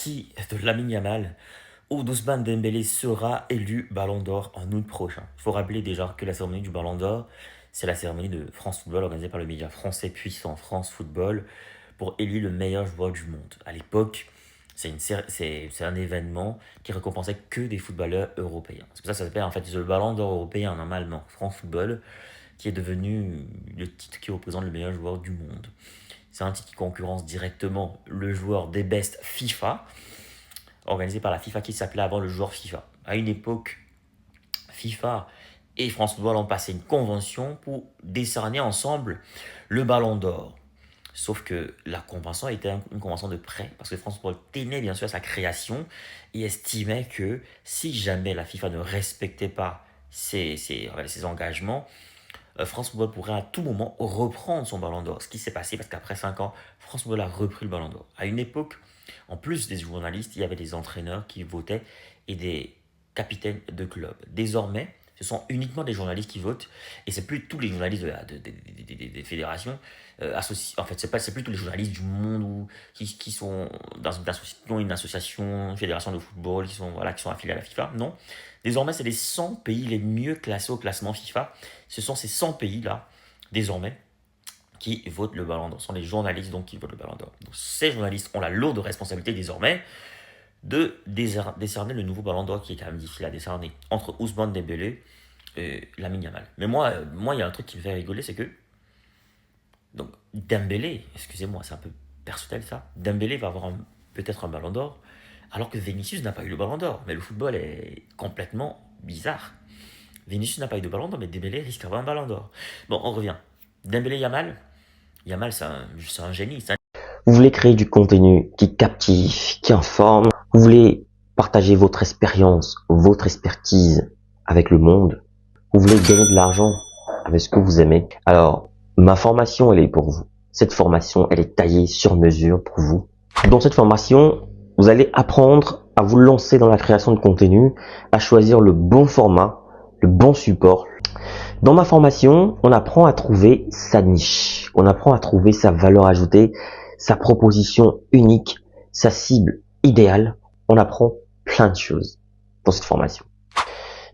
partie de Lamine Yamal, où Ousmane Dembélé sera élu Ballon d'Or en août prochain. Il faut rappeler déjà que la cérémonie du Ballon d'Or, c'est la cérémonie de France Football organisée par le média français puissant France Football pour élire le meilleur joueur du monde. À l'époque, c'est un événement qui récompensait que des footballeurs européens. C'est pour ça que ça s'appelle en fait le Ballon d'Or européen normalement, France Football, qui est devenu le titre qui représente le meilleur joueur du monde. C'est un titre qui concurrence directement le joueur des best FIFA, organisé par la FIFA qui s'appelait avant le joueur FIFA. À une époque, FIFA et France Football ont passé une convention pour décerner ensemble le Ballon d'Or. Sauf que la convention était une convention de prêt, parce que France Football tenait bien sûr à sa création et estimait que si jamais la FIFA ne respectait pas ses engagements, France Football pourrait à tout moment reprendre son Ballon d'Or. Ce qui s'est passé parce qu'après 5 ans, France Football a repris le Ballon d'Or. À une époque, en plus des journalistes, il y avait des entraîneurs qui votaient et des capitaines de club. Désormais, ce sont uniquement des journalistes qui votent et c'est plus tous les journalistes des fédérations associées. En fait, c'est plus tous les journalistes du monde qui sont dans une association, une fédération de football, qui sont affiliés à la FIFA. Non. Désormais, c'est les 100 pays les mieux classés au classement FIFA. Ce sont ces 100 pays-là, désormais, qui votent le Ballon d'Or. Ce sont les journalistes donc qui votent le Ballon d'Or. Donc, ces journalistes ont la lourde responsabilité désormais de décerner le nouveau Ballon d'Or qui est quand même difficile à décerner entre Ousmane Dembélé et Lamine Yamal. Mais moi, il y a un truc qui me fait rigoler, c'est que donc Dembélé, excusez-moi, c'est un peu personnel ça, Dembélé va avoir peut-être un Ballon d'Or, alors que Vinicius n'a pas eu le Ballon d'Or. Mais le football est complètement bizarre. Vinicius n'a pas eu de Ballon d'Or, mais Dembélé risque d'avoir un Ballon d'Or. Bon, on revient. Dembélé-Yamal, Yamal, c'est un génie. Vous voulez créer du contenu qui captive, qui informe. Vous voulez partager votre expérience, votre expertise avec le monde. Vous voulez gagner de l'argent avec ce que vous aimez. Alors, ma formation, elle est pour vous. Cette formation, elle est taillée sur mesure pour vous. Dans cette formation, vous allez apprendre à vous lancer dans la création de contenu, à choisir le bon format, le bon support. Dans ma formation, on apprend à trouver sa niche, on apprend à trouver sa valeur ajoutée, sa proposition unique, sa cible idéale. On apprend plein de choses dans cette formation.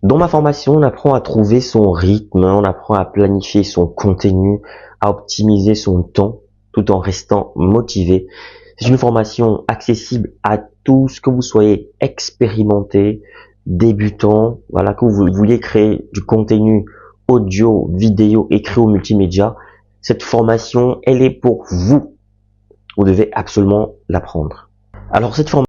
Dans ma formation, on apprend à trouver son rythme, on apprend à planifier son contenu, à optimiser son temps tout en restant motivé. C'est une formation accessible à tous, que vous soyez expérimenté, débutant, voilà, que vous vouliez créer du contenu audio, vidéo, écrit ou multimédia. Cette formation, elle est pour vous. Vous devez absolument l'apprendre. Alors cette formation